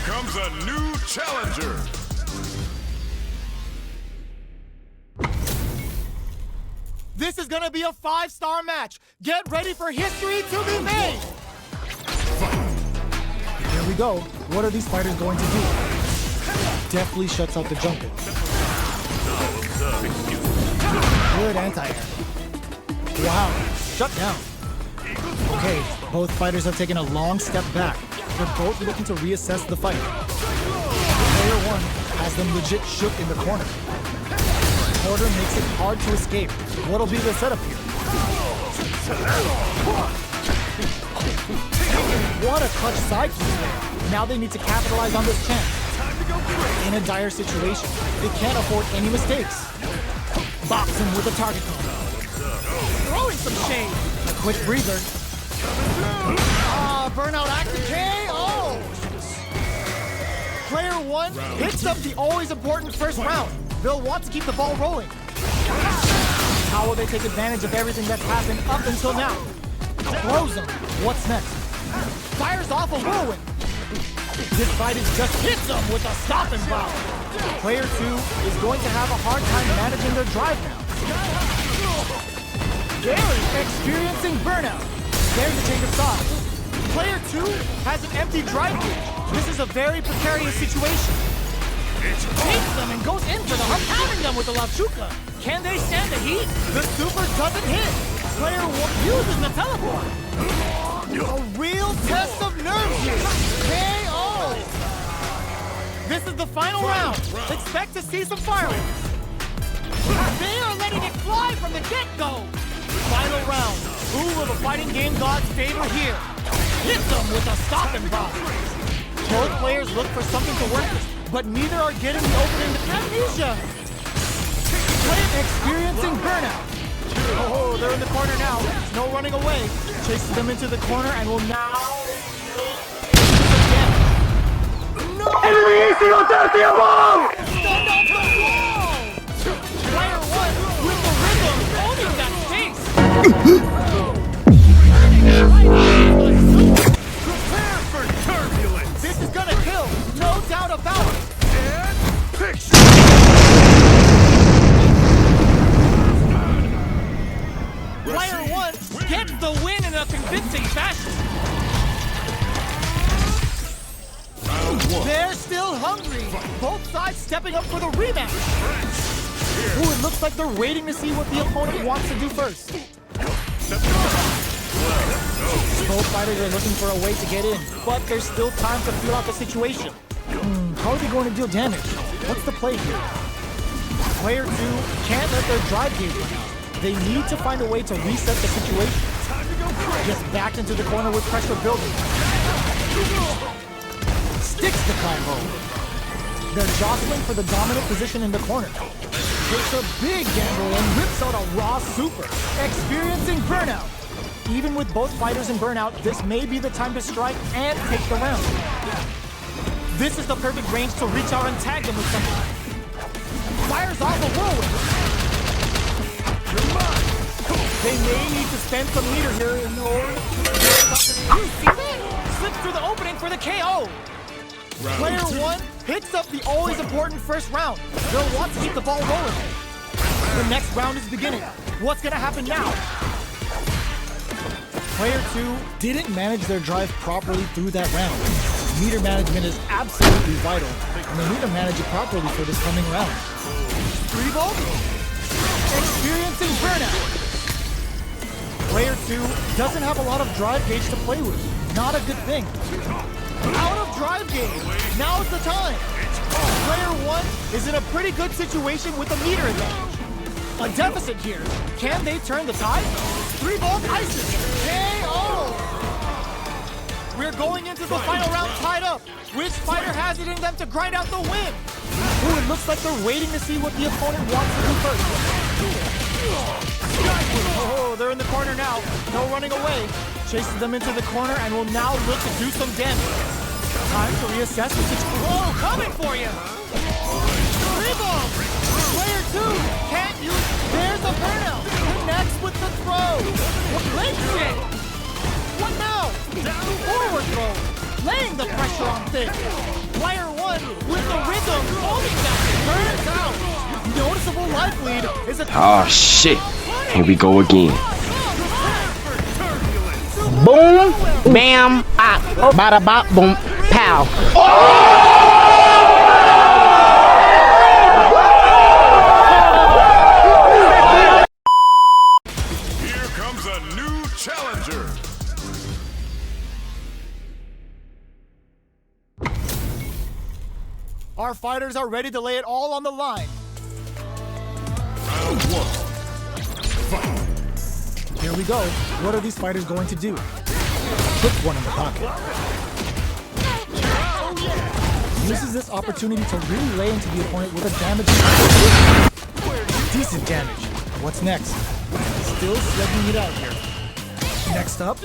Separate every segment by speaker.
Speaker 1: comes a new challenger.
Speaker 2: This is gonna be a 5-star match. Get ready for history to be made. Here we go. What are these fighters going to do? Definitely shuts out the jumper. Good anti-air. Wow, shut down. Okay, both fighters have taken a long step back. They're both looking to reassess the fight. Player one has them legit shook in the corner. Order makes it hard to escape. What'll be the setup here? What a clutch side kick there. Now they need to capitalize on this chance. In a dire situation, they can't afford any mistakes. Box him with a target combo. Throwing some shade. A quick breather. Burnout active KO! Player one hits up the always important first round. They'll want to keep the ball rolling. How will they take advantage of everything that's happened up until now? Throws them. What's next? Fires off a whirlwind. This fight is just hits them with a stopping blow. Player two is going to have a hard time managing their drive now. Gary experiencing burnout. There's a change of sides. Player two has an empty drive gauge. This is a very precarious situation. Takes them and goes in for them, pounding them with the Lavchuka. Can they stand the heat? The super doesn't hit. Player one uses the teleport. A real test of nerves here. KO! This is the final round. Expect to see some fireworks. They are letting it fly from the get-go. Final round. Who will the fighting game gods favor here? Hits them with a stop and block. Both players look for something to work with, but neither are getting the opening. Amnesia! Player experiencing burnout. Oh, they're in the corner now. No running away. Chases them into the corner and will now... No! Stunned off the wall! Player one with the rhythm, owning that space.
Speaker 1: Prepare for turbulence.
Speaker 2: This is gonna kill, no doubt about it.
Speaker 1: And picture.
Speaker 2: Player one gets the win in a convincing fashion. They're still hungry. Both sides stepping up for the rematch. Ooh, it looks like they're waiting to see what the opponent wants to do first. Both fighters are looking for a way to get in, but there's still time to feel out the situation. How are they going to deal damage? What's the play here? Player two can't let their drive gauge run out. They need to find a way to reset the situation. Gets backed into the corner with pressure building. Sticks the combo. They're jostling for the dominant position in the corner. Takes a big gamble and rips out a raw super. Experiencing burnout. Even with both fighters in burnout, this may be the time to strike and take the round. This is the perfect range to reach out and tag them with something. Fires off a whirlwind. They may need to spend some meter here in order. Slips through the opening for the KO. Player one picks up the always important first round. They'll want to keep the ball rolling. The next round is beginning. What's gonna happen now? Player two didn't manage their drive properly through that round. Meter management is absolutely vital, and they need to manage it properly for this coming round. 3-volt. Experiencing burnout. Player two doesn't have a lot of drive gauge to play with. Not a good thing. Out of drive gauge. Now's the time. Player one is in a pretty good situation with a meter advantage. A deficit here. Can they turn the tide? 3-volt ices. KO! We're going into the final round tied up. Which fighter has it in them to grind out the win? Ooh, it looks like they're waiting to see what the opponent wants to do first. Oh, they're in the corner now. No running away. Chases them into the corner and will now look to do some damage. Time to reassess the situation. Whoa, coming for you! Rebound! Player two can't use. There's a burnout. Connects with the throw. Leg kick. What now? Forward throw. Laying the pressure on things. Player 1 with the rhythm holding that turns out. Noticeable life lead is a
Speaker 3: Oh shit. Here we go again.
Speaker 4: Boom, bam, bop, bada bop, boom, pow.
Speaker 1: Here comes a new challenger.
Speaker 2: Our fighters are ready to lay it all on the line.
Speaker 1: Round 1. Fight.
Speaker 2: Here we go. What are these fighters going to do? Put one in the pocket. Uses this opportunity to really lay into the opponent with a damaging. Decent damage. What's next? Still slugging it out here. Next up,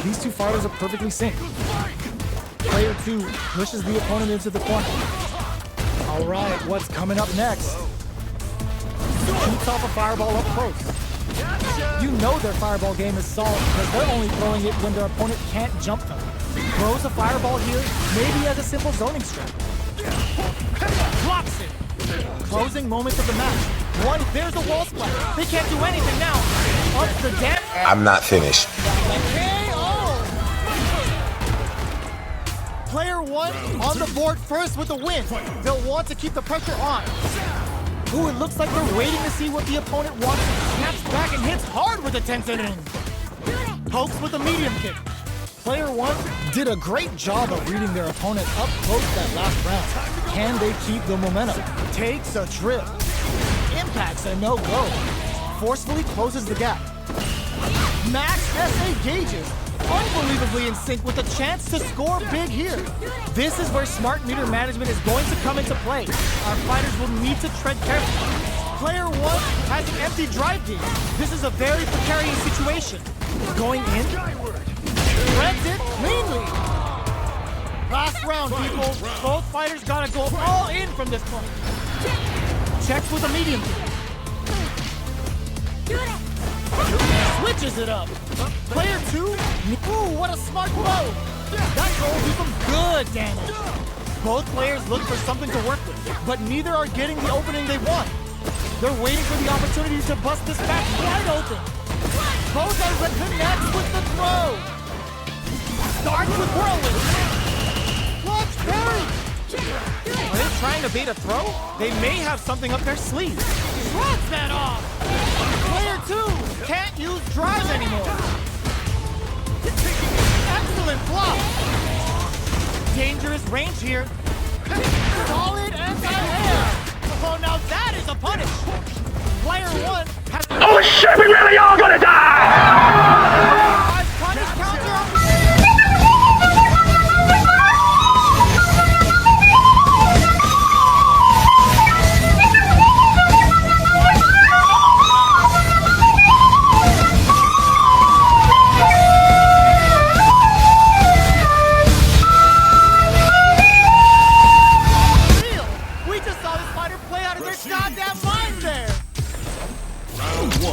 Speaker 2: these two fighters are perfectly synced. Player 2 pushes the opponent into the corner. All right, what's coming up next? Shoots off a fireball up close. You know their fireball game is solid because they're only throwing it when their opponent can't jump them. Throws a fireball here, maybe as a simple zoning strat. Blocks it. Closing moments of the match. One, there's a wall splash. They can't do anything now. Ups the damage.
Speaker 5: I'm not finished.
Speaker 2: Player 1 on the board first with the win. They'll want to keep the pressure on. Ooh, it looks like they're waiting to see what the opponent wants. Snaps back and hits hard with a tense inning. Pokes with a medium kick. Player 1 did a great job of reading their opponent up close that last round. Can they keep the momentum? Takes a trip. Impacts a no-go. Forcefully closes the gap. Max SA gauges. Unbelievably in sync with a chance to score big here. This is where smart meter management is going to come into play. Our fighters will need to tread carefully. Player 1 has an empty drive gauge. This is a very precarious situation. Going in, threads it cleanly. Last round, people. Both fighters gotta go all in from this point. Checks with a medium kick. Switches it up. Player 2, ooh, what a smart blow. That goal will do some good damage. Both players look for something to work with, but neither are getting the opening they want. They're waiting for the opportunity to bust this match wide open. Both are ready to connect with the throw. Starts with whirlwind. Clutch parry. Are they trying to bait a throw? They may have something up their sleeve. Shrugs that off. Player 2 can't use drive anymore. Excellent block. Dangerous range here. Solid anti-air. Oh, now that is a punish. Player 1 has...
Speaker 3: Oh shit, we really are gonna die!
Speaker 2: Punish counter.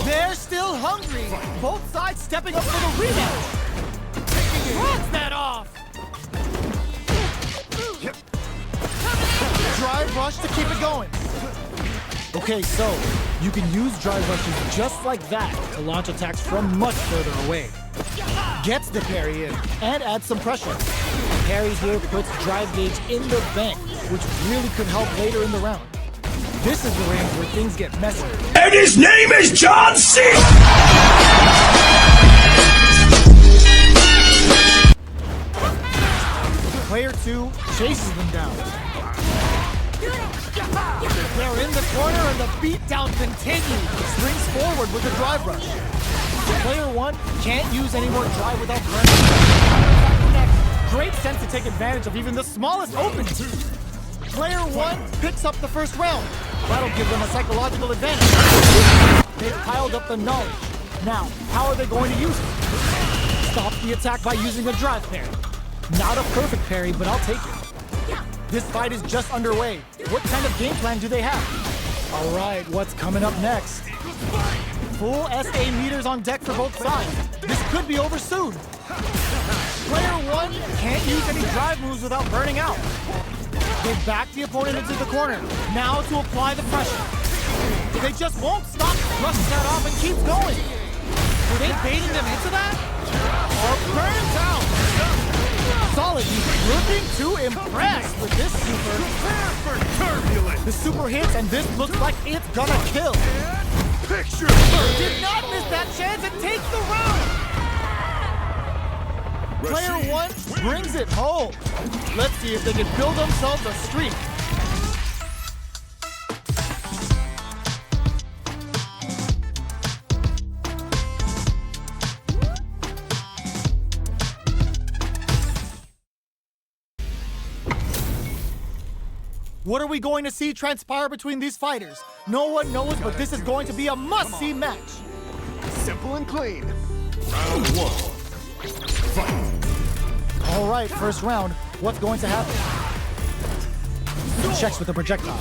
Speaker 2: They're still hungry. Both sides stepping up for the rematch. Runs that off. Drive rush to keep it going. Okay, so you can use drive rushes just like that to launch attacks from much further away. Gets the parry in and adds some pressure. Parry here puts drive gauge in the bank, which really could help later in the round. This is the range where things get messy.
Speaker 3: And his name is John C.
Speaker 2: Player 2 chases them down. They're in the corner and the beatdown continues. Springs forward with a drive rush. Player 1 can't use any more drive without burning. Great sense to take advantage of even the smallest openings. Player 1 picks up the first round. That'll give them a psychological advantage. They've piled up the knowledge. Now, how are they going to use it? Stop the attack by using a drive parry. Not a perfect parry, but I'll take it. This fight is just underway. What kind of game plan do they have? All right, what's coming up next? Full SA meters on deck for both sides. This could be over soon. Player 1 can't use any drive moves without burning out. They back the opponent into the corner. Now to apply the pressure. They just won't stop, brushes that off and keeps going. Were they baiting them into that? Or burns out? Solid, he's looking to impress with this super.
Speaker 1: Prepare for turbulence.
Speaker 2: The super hits and this looks like it's gonna kill.
Speaker 1: Picture
Speaker 2: Did not miss that chance and takes the round. Player 1 brings it home. Let's see if they can build themselves a streak. What are we going to see transpire between these fighters? No one knows, but this is going to be a must-see match.
Speaker 1: simple and clean. Round 1. Fight.
Speaker 2: All right, first round. What's going to happen? Checks with the projectile.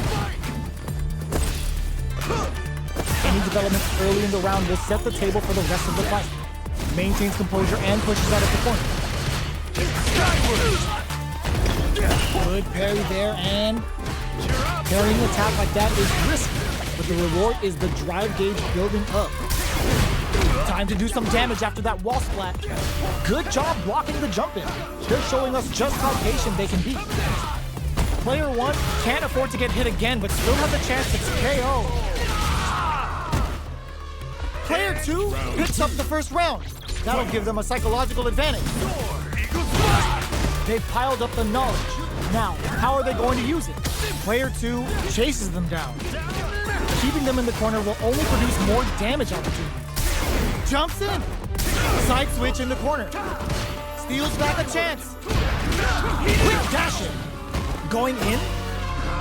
Speaker 2: Any developments early in the round will set the table for the rest of the fight. Maintains composure and pushes out of the corner. Good parry there, and parrying an attack like that is risky, but the reward is the drive gauge building up. Time to do some damage after that wall splat. Good job blocking the jump in. They're showing us just how patient they can be. Player 1 can't afford to get hit again, but still has a chance to KO. Player 2 picks up the first round. That'll give them a psychological advantage. They've piled up the knowledge. Now, how are they going to use it? Player 2 chases them down. Keeping them in the corner will only produce more damage opportunities. Jumps in. Side switch in the corner. Steals back a chance. Quick dashing. Going in.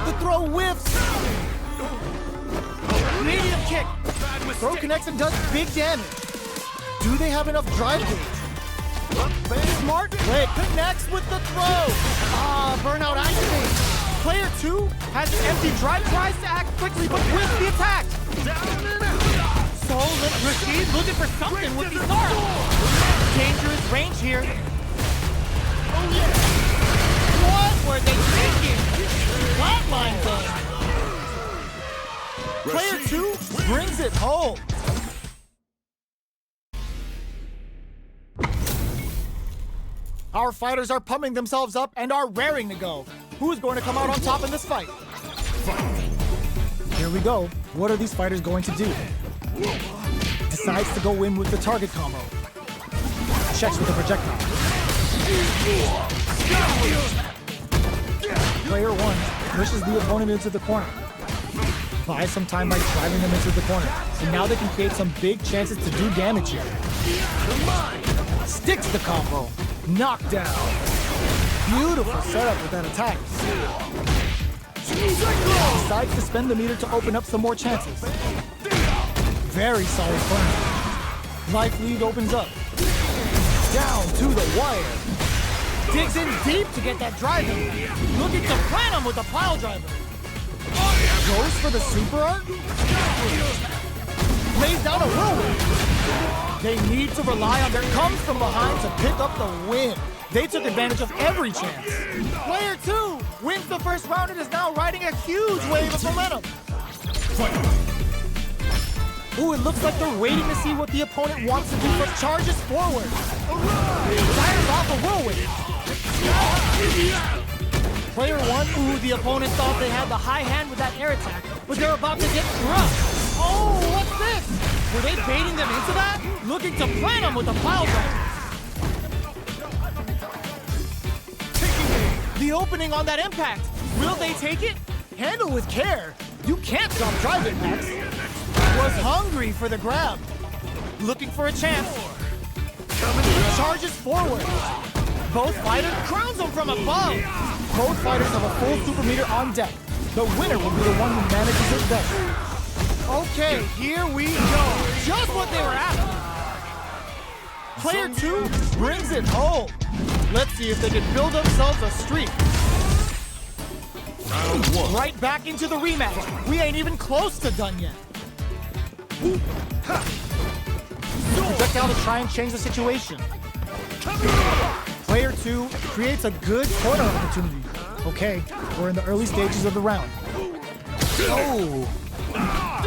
Speaker 2: The throw whiffs. Medium kick. Throw connects and does big damage. Do they have enough drive gauge? Smart play. Connects with the throw. Burnout activates. Player 2 has an empty drive, tries to act quickly, but whiffs the attack. So risky, looking for something with these arms. Dangerous range here. What were they thinking? Flatline zone. Player 2 brings it home. Our fighters are pumping themselves up and are raring to go. Who's going to come out on top in this fight? Here we go. What are these fighters going to do? Decides to go in with the target combo. Checks with the projectile. Player 1 pushes the opponent into the corner. Buys some time by driving them into the corner. And now they can create some big chances to do damage here. Sticks the combo. Knockdown. Beautiful setup with that attack. Decides to spend the meter to open up some more chances. Very solid burn. Life lead opens up. Down to the wire. Digs in deep to get that drive in. Looking to plant him with a pile driver. Goes for the super art. Lays down a whirlwind. They need to rely on their comes from behind to pick up the win. They took advantage of every chance. Player 2 wins the first round and is now riding a huge wave of momentum. Ooh, it looks like they're waiting to see what the opponent wants to do, but charges forward. Fires off a whirlwind. Player 1, ooh, the opponent thought they had the high hand with that air attack, but they're about to get thrust. Oh, what's this? Were they baiting them into that? Looking to plant them with a pile driver. The opening on that impact. Will they take it? Handle with care. You can't stop drive impacts. Was hungry for the grab. Looking for a chance. Charges forward. Both fighters crowns them from above. Both fighters have a full super meter on deck. The winner will be the one who manages it best. Okay, here we go. Just what they were after. Player 2 brings it home. Let's see if they can build themselves a streak.
Speaker 1: Round 1.
Speaker 2: Right back into the rematch. We ain't even close to done yet. Projectile to try and change the situation. Player 2 creates a good corner opportunity. Okay, we're in the early stages of the round. Oh!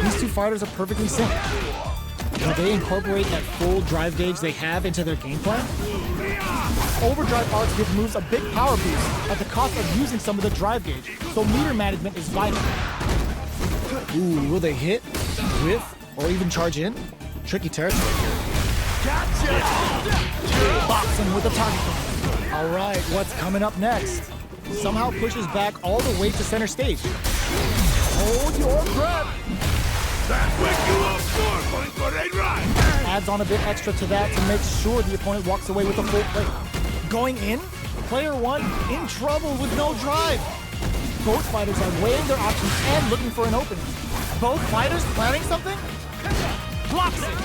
Speaker 2: These two fighters are perfectly synced. Will they incorporate that full drive gauge they have into their game plan? Overdrive arts give moves a big power boost at the cost of using some of the drive gauge, so meter management is vital. Ooh, will they hit, whiff, or even charge in? Tricky territory here.
Speaker 1: Gotcha!
Speaker 2: Box him with a target gun. All right, what's coming up next? Somehow pushes back all the way to center stage. Hold your breath.
Speaker 1: That wake you up for a ride!
Speaker 2: Adds on a bit extra to that to make sure the opponent walks away with a full plate. Going in, player 1 in trouble with no drive. Both fighters are weighing their options and looking for an opening. Both fighters planning something? Blocks it.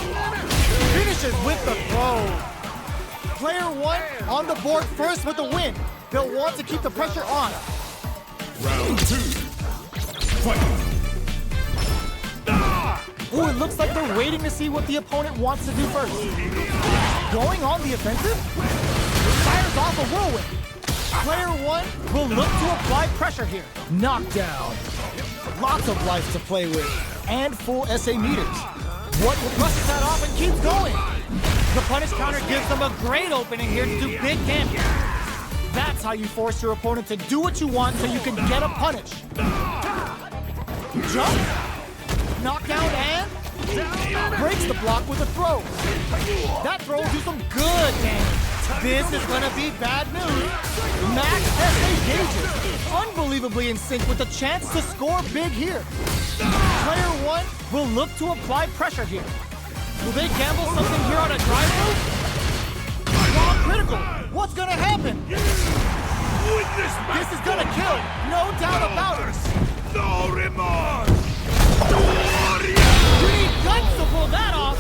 Speaker 2: Finishes with the throw. Player 1 on the board first with the win. They'll want to keep the pressure on.
Speaker 1: Round 2. Fight!
Speaker 2: Ooh, it looks like they're waiting to see what the opponent wants to do first. Going on the offensive? Fires off a whirlwind. Player 1 will look to apply pressure here. Knockdown. Lots of life to play with. And full SA meters. What will brushes that off and keeps going? The punish counter gives them a great opening here to do big damage. That's how you force your opponent to do what you want so you can get a punish. Jump. Knockdown and breaks the block with a throw. That throw will do some good damage. This is gonna be bad news. Max SA gauges, unbelievably in sync with the chance to score big here. Player 1 will look to apply pressure here. Will they gamble something here on a drive move? Long critical. What's gonna happen? This is gonna kill, no doubt about it.
Speaker 1: No remorse!
Speaker 2: You need guts to pull that off.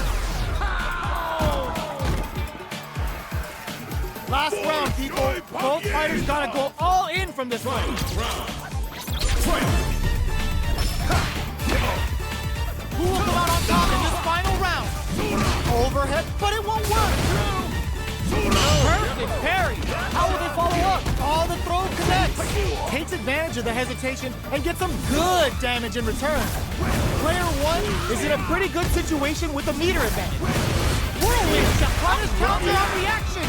Speaker 2: Last round, people. Both fighters gotta go all in from this one. Who will come out on top in this final round? Overhead, but it won't work. Perfect parry. How will they follow up? Oh, the throw connects. Takes advantage of the hesitation and gets some good damage in return. Player 1 is in a pretty good situation with a meter advantage. Whirlwind, the punish counter on reaction.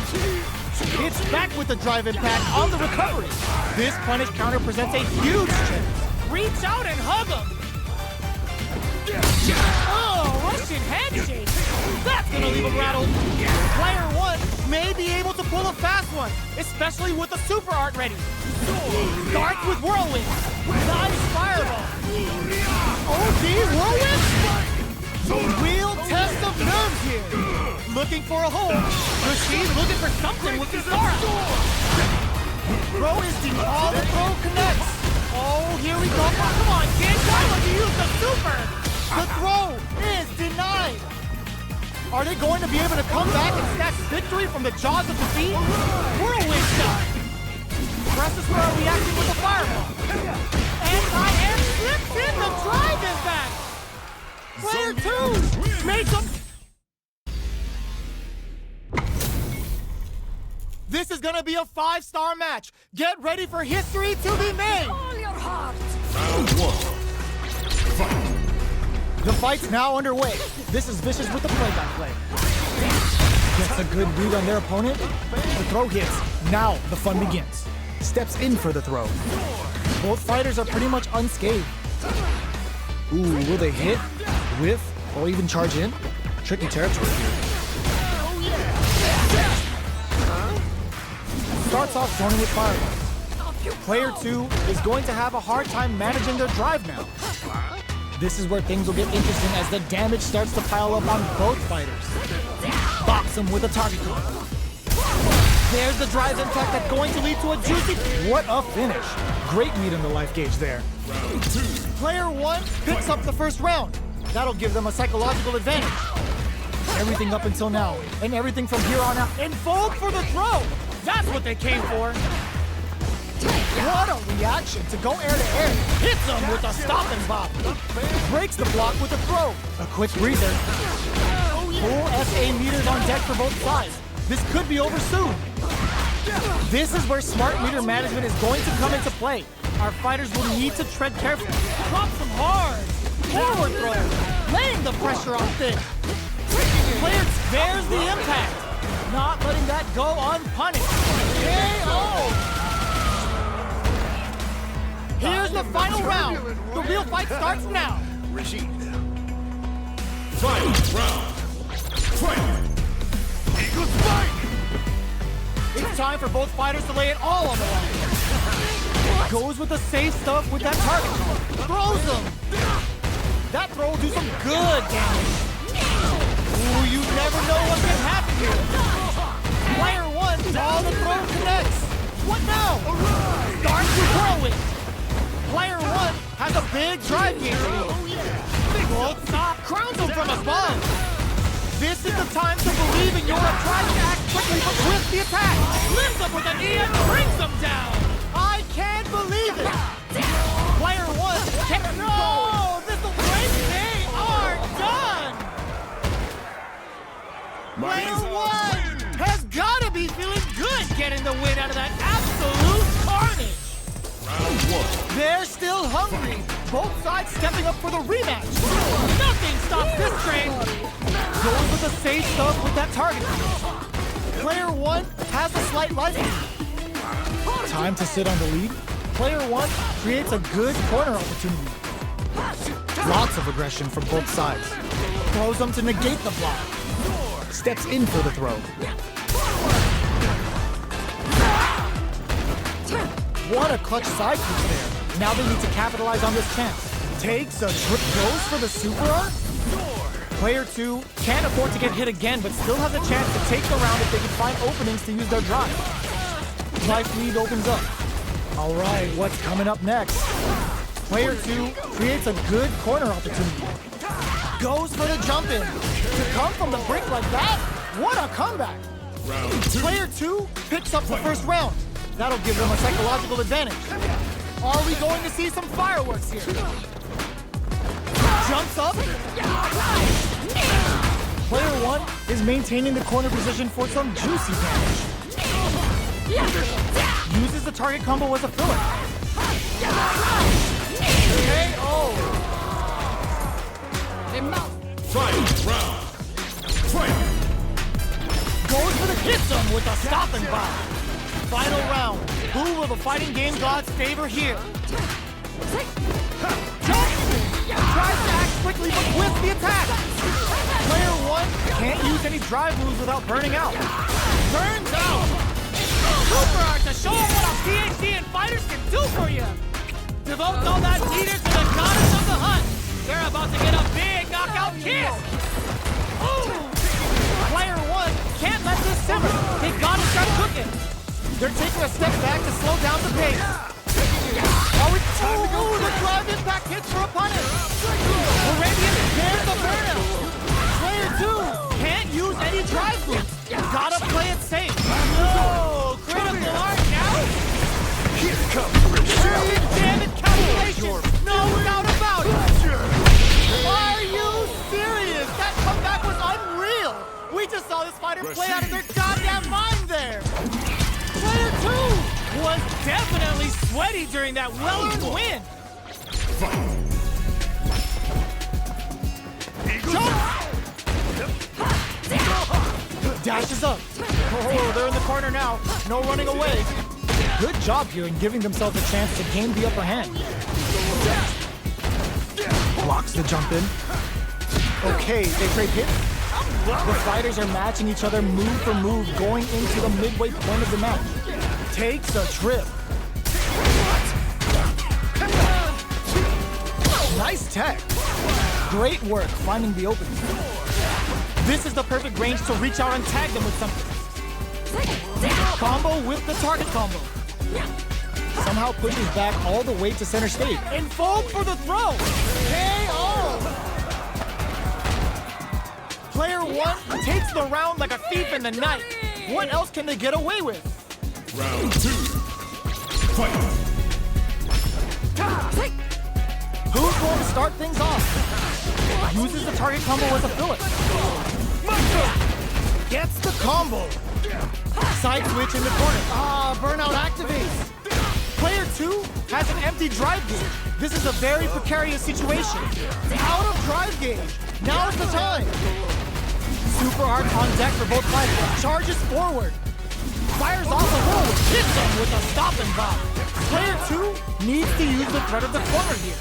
Speaker 2: It's back with the drive impact on the recovery. This punish counter presents a huge chance. Reach out and hug him. Oh, Russian handshake. That's gonna leave him rattled. Player 1 may be able to pull a fast one, especially with the super art ready. Starts with whirlwind. Nice fireball. OD whirlwind? Real test of nerves here. Looking for a hole. Rashid looking for something with his Zara. Throw is deep. Oh, the throw connects. Oh, here we go. Oh, come on, kid. Why would you use the super? The throw is denied. Are they going to be able to come back and snatch victory from the jaws of defeat? Whirlwind shot. Press are reacting with the fireball. Anti-air slips in. The drive is back. Player 2 makes him. This is gonna be a 5-star match. Get ready for history to be made.
Speaker 1: Round 1. Fight!
Speaker 2: The fight's now underway. This is Vicious with the play-by-play. Gets a good read on their opponent. The throw hits. Now the fun begins. Steps in for the throw. Both fighters are pretty much unscathed. Ooh, will they hit, whiff, or even charge in? Tricky territory here. Starts off zoning with fireball. Player 2 is going to have a hard time managing their drive now. This is where things will get interesting as the damage starts to pile up on both fighters. Box him with a target gun. There's the drive impact that's going to lead to a juicy... What a finish. Great meat in the life gauge there. Player 1 picks up the first round. That'll give them a psychological advantage. Everything up until now, and everything from here on out, and fold for the throw! That's what they came for! What a reaction to go air to air. Hits him with a stop and bop. Breaks the block with a throw. A quick breather. Full SA meters on deck for both sides. This could be over soon. This is where smart meter management is going to come into play. Our fighters will need to tread carefully. Drop some hard. Forward throw. Laying the pressure on thick. Player spares the impact. Not letting that go unpunished. KO! Here's the final round. The real fight starts now.
Speaker 1: Final round. Fight! Eagle spike!
Speaker 2: It's time for both fighters to lay it all on the line. Goes with the safe stuff with that target. Throws him. That throw will do some good damage. Ooh, you never know what can happen here. Player one, all the throw connects. What now? Starts with whirlwind. Player one has a big drive game. Both stop, crowns him from above. This is the time to believe in your tries to act quickly but with the attack. Lifts him with a knee and brings him down. I can't believe it. Player one can no. This will break. They are done. Player one has got to be feeling good getting the win out of that absolute carnage. They're still hungry. Both sides stepping up for the rematch. Nothing stops this train. Goes with the safe stuff with that target. Player one has a slight life lead. Time to sit on the lead. Player one creates a good corner opportunity. Lots of aggression from both sides. Throws them to negate the block. Steps in for the throw. What a clutch side kick there. Now they need to capitalize on this chance. Takes a trip, goes for the super arm. Player two can't afford to get hit again, but still has a chance to take the round if they can find openings to use their drive. Life lead opens up. All right, what's coming up next? Player two creates a good corner opportunity. Goes for the jump in. To come from the brink like that, what a comeback. Player two picks up the first round. That'll give them a psychological advantage. Are we going to see some fireworks here? Jumps up. Player one is maintaining the corner position for some juicy damage. Uses the target combo as a filler. KO.
Speaker 1: Final round. Fight!
Speaker 2: Goes for the hit zone with a stopping bomb. Final round. Who will the fighting game gods favor here? Tries to act quickly but with the attack. Player one can't use any drive moves without burning out. Burns out. Super art to show them what a PhD in fighters can do for you. Devote all that meter to the goddess of the hunt. They're about to get a big knockout kiss. Ooh. Player one can't let this simmer. They gotta start cooking. They're taking a step back to slow down the pace. Oh, the drive impact hits for a punish. Arabian there's the burnout. Player two can't use any drive moves. Gotta play it safe. No, critical art now.
Speaker 1: Here comes
Speaker 2: Damn it, calculation. No doubt about it. Are you serious? That comeback was unreal. We just saw this fighter play out of their goddamn mind there. Player two was definitely sweaty during that well-earned win. Dashes up. Oh, they're in the corner now. No running away. Good job here in giving themselves a chance to gain the upper hand. Blocks the jump in. Okay, they trade hits. The fighters are matching each other move for move going into the midway point of the match. Takes a trip. Nice tech. Great work finding the opening. This is the perfect range to reach out and tag them with something. Combo with the target combo. Somehow pushes back all the way to center stage. And fold for the throw. KO! Player one takes the round like a thief in the night. What else can they get away with?
Speaker 1: round two. Fight!
Speaker 2: Who's going to start things off? Uses the target combo as a filler. Gets the combo. Side switch in the corner. Burnout activates. Player 2 has an empty drive gauge. This is a very precarious situation. Out of drive gauge. Now's the time. Super hard on deck for both fighters. Charges forward. Fires off a whirlwind. Hits him with a stop and pop. Player 2 needs to use the threat of the corner here.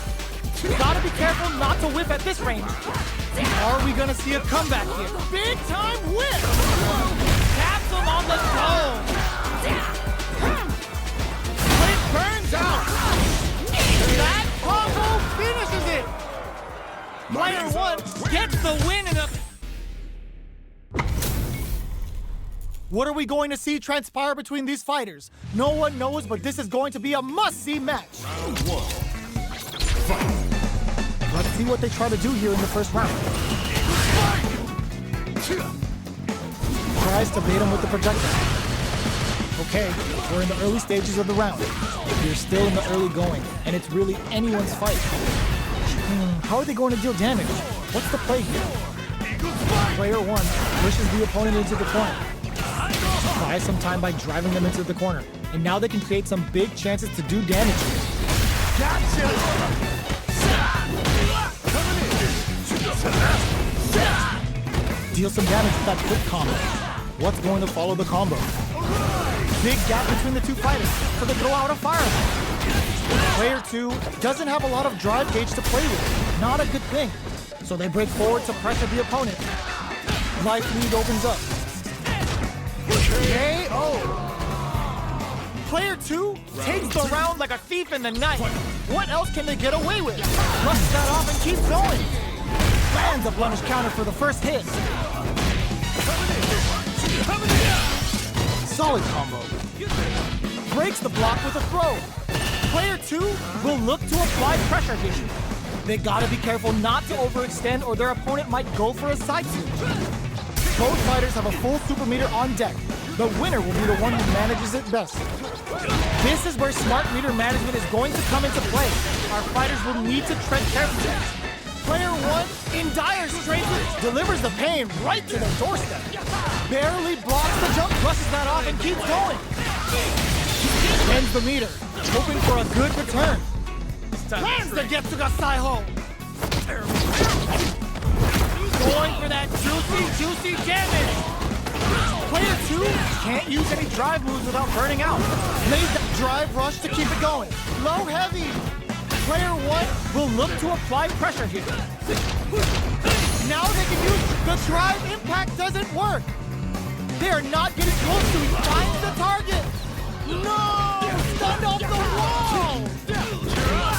Speaker 2: Gotta be careful not to whip at this range. Are we gonna see a comeback here? Big time whip! Taps him on the toe. It burns out. That combo finishes it. Player 1 gets the win in a... What are we going to see transpire between these fighters? No one knows, but this is going to be a must-see match.
Speaker 1: Round 1. Fight.
Speaker 2: Let's see what they try to do here in the first round. Tries to bait him with the projectile. Okay, we're in the early stages of the round. You're still in the early going, and it's really anyone's fight. How are they going to deal damage? What's the play here? Player 1 pushes the opponent into the corner. Buys some time by driving them into the corner. And now they can create some big chances to do damage here.
Speaker 1: Gotcha!
Speaker 2: Deal some damage with that quick combo. What's going to follow the combo? Big gap between the two fighters, so they throw out a fireball. Player 2 doesn't have a lot of drive gauge to play with. Not a good thing. So they break forward to pressure the opponent. Life lead opens up. KO! Player 2 takes the round like a thief in the night. What else can they get away with? Flushes that off and keeps going. Lands a blemish counter for the first hit. Solid combo. Breaks the block with a throw. Player 2 will look to apply pressure here. They gotta be careful not to overextend or their opponent might go for a side switch. Both fighters have a full super meter on deck. The winner will be the one who manages it best. This is where smart meter management is going to come into play. Our fighters will need to tread carefully. Player 1, in dire straits, delivers the pain right to their doorstep. Barely blocks the jump, brushes that off, and keeps going. Ends the meter, hoping for a good return. Lands the Getsuga Saiho. Going for that juicy damage. Player 2 can't use any drive moves without burning out. Lays that drive rush to keep it going. Low heavy. Player 1 will look to apply pressure here. Now they can use the drive impact doesn't work. They are not getting close to it. Finds the target. No! Stunned off the wall!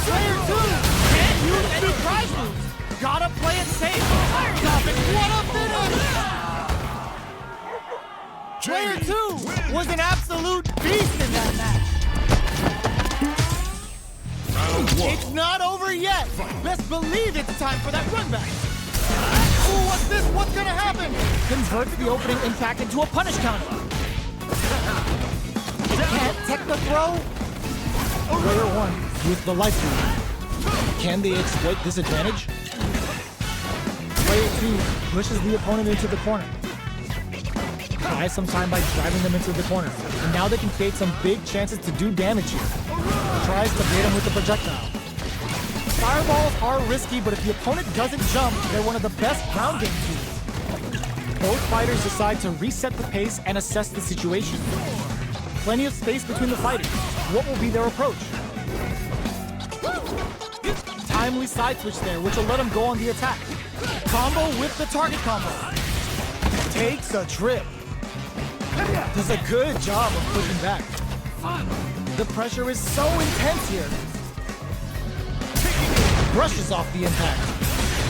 Speaker 2: Player 2 can't use any drive moves. Gotta play it safe. Stop it. What a finish! Player 2 was an absolute beast in that match. It's not over yet. Best believe it's time for that run back. Ooh, what's this? What's gonna happen? Converts the opening impact into a punish counter. Can't tech the throw. Player 1 with the life lead. Can they exploit this advantage? Player 2 pushes the opponent into the corner. Buys some time by driving them into the corner. And now they can create some big chances to do damage here. Tries to bait him with the projectile. Fireballs are risky, but if the opponent doesn't jump, they're one of the best ground game tools. Both fighters decide to reset the pace and assess the situation. Plenty of space between the fighters. What will be their approach? Timely side switch there, which will let him go on the attack. Combo with the target combo. Takes a trip. Does a good job of pushing back. The pressure is so intense here. Brushes off the impact.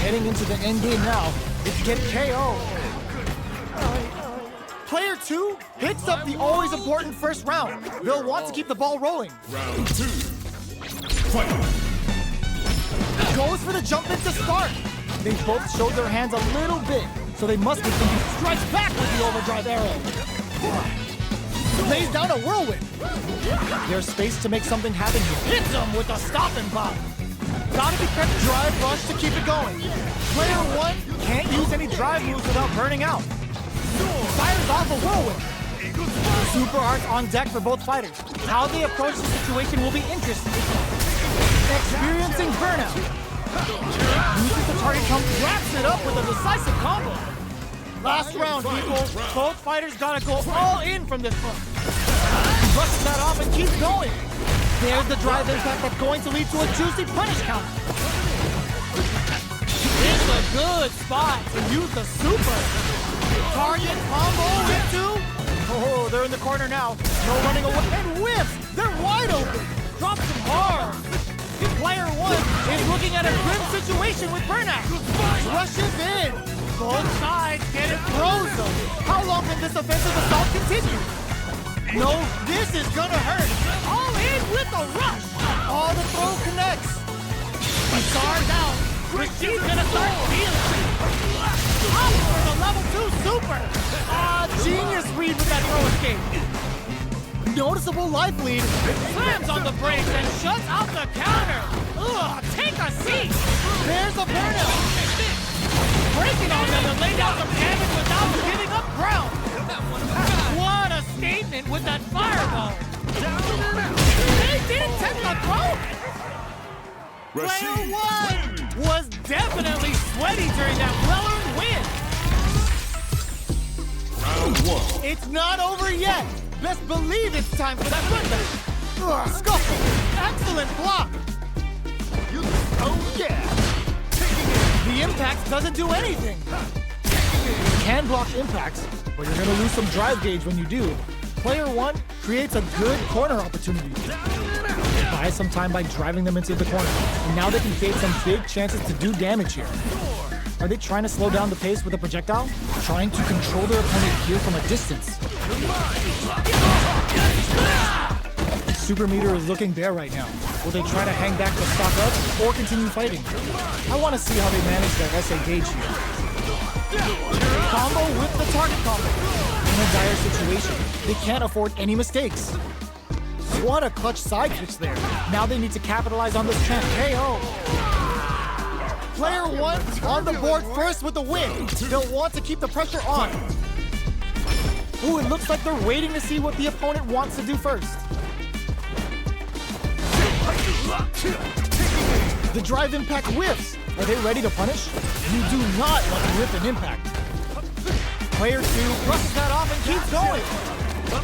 Speaker 2: Heading into the end game now. It's get KO. Player 2 picks up the always important first round. They'll want to keep the ball rolling.
Speaker 1: Round 2. Fight.
Speaker 2: Goes for the jump in to start. They both showed their hands a little bit, so they must be thinking strikes back with the overdrive arrow. Lays down a whirlwind. There's space to make something happen here. Hits him with a stop and pop. Gotta be kept drive rush to keep it going. Player 1 can't use any drive moves without burning out. Fires off a whirlwind. Super arts on deck for both fighters. How they approach the situation will be interesting. Experiencing burnout. Uses the target combo, wraps it up with a decisive combo. Last round, people. Both fighters gotta go all in from this one. Brushes that off and keeps going. There's the drive impact that's going to lead to a juicy punish count. It's a good spot to use the super. Target combo into. Oh, they're in the corner now. No running away. And whiffs! They're wide open. Drops them hard. Player one is looking at a grim situation with burnout. Rushes in. Both sides get it frozen. How long can this offensive assault continue? No, this is gonna hurt. All in with the rush. All the throw connects. He stars out. Rasheed's gonna start feeling. Up for the level 2 super. Genius read with that throw escape. Noticeable life lead. Slams on the brakes and shuts out the counter. Ugh, take a seat. There's a burnout. Breaking on them to lay down some damage without giving up ground. What a statement with that fireball. They didn't take the throw. Player one was definitely sweaty during that well-earned win.
Speaker 3: Round one.
Speaker 2: It's not over yet. Best believe it's time for that footback. Scuffle. Excellent block. Oh yeah. The impact doesn't do anything. You can block impacts, but you're gonna lose some drive gauge when you do. Player one creates a good corner opportunity. Buy some time by driving them into the corner, and now they can create some big chances to do damage here. Are they trying to slow down the pace with a projectile? Trying to control their opponent here from a distance. Super meter is looking bare right now. Will they try to hang back the stock up or continue fighting? I want to see how they manage their SA gauge here. Combo with the target combo. In a dire situation, they can't afford any mistakes. What a clutch side switch there. Now they need to capitalize on this champ. KO. Player one on the board first with the win. They'll want to keep the pressure on. Ooh, it looks like they're waiting to see what the opponent wants to do first. The drive impact whiffs. Are they ready to punish? You do not want to whiff an impact. Player two brushes that off and keeps going.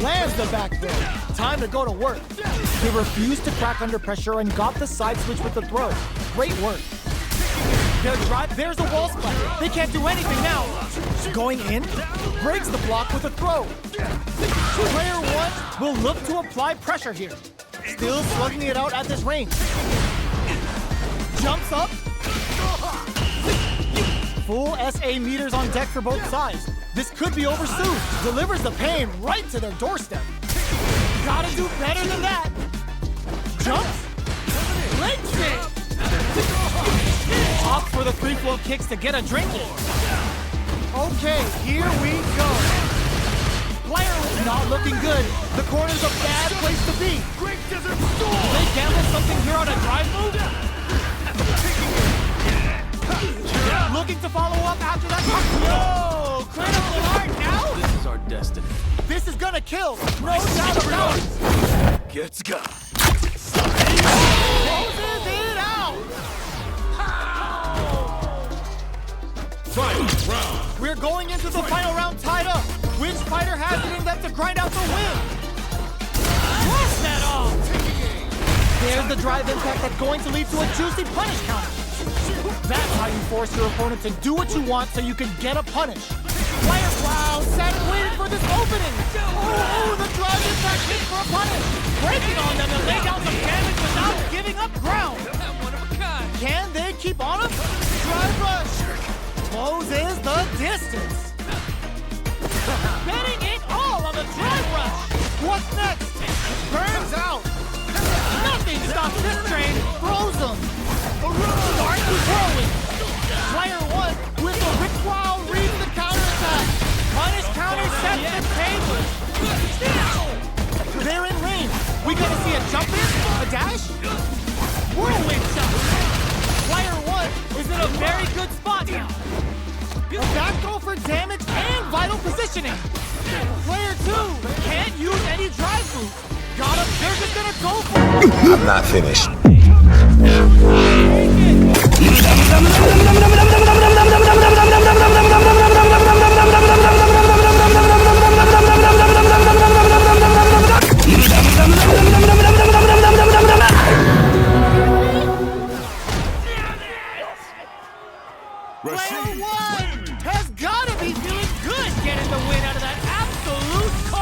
Speaker 2: Lands the back throw. Time to go to work. They refused to crack under pressure and got the side switch with the throw. Great work. Their drive, there's a wall spike. They can't do anything now. Going in, breaks the block with a throw. Player one will look to apply pressure here. Still slugging it out at this range. Jumps up. Full SA meters on deck for both sides. This could be over soon. Delivers the pain right to their doorstep. Gotta do better than that. Jumps. Links it. Opt for the free flow kicks to get a drink in. Okay, here we go. Player is not looking good. The corner's a bad place to be. Will they gamble something here on a drive move? Looking to follow up after that. No! Critical art now?
Speaker 1: This is our destiny.
Speaker 2: This is gonna kill. No doubt about it.
Speaker 1: Let's go.
Speaker 2: Closes it out.
Speaker 3: Final round.
Speaker 2: We're going into the final round tied up. Which fighter has it in them to grind out the win? Blast that off. There's the drive impact that's going to lead to a juicy punish counter. That's how you force your opponent to do what you want so you can get a punish. Player wow, sat and waited for this opening. Oh, the drive impact hit for a punish. Breaking on them to lay down some damage without giving up ground. Can they keep on him? Drive rush. Closes the distance. Betting it all on the drive rush. What's next? Burns out. Nothing stops this train. Frozen. Start to whirling. Player one with the Rick Wow reads the counterattack. Punish counter sets the table. They're in range. We gonna see a jump in? A dash? Whirlwind shot. Player one is in a very good spot now. A back throw for damage and vital positioning. Player 2 can't use any drive boost. Got him. They're just gonna go for it.
Speaker 5: I'm not finished.
Speaker 2: Player 1 has gotta be feeling good getting the win out of that absolute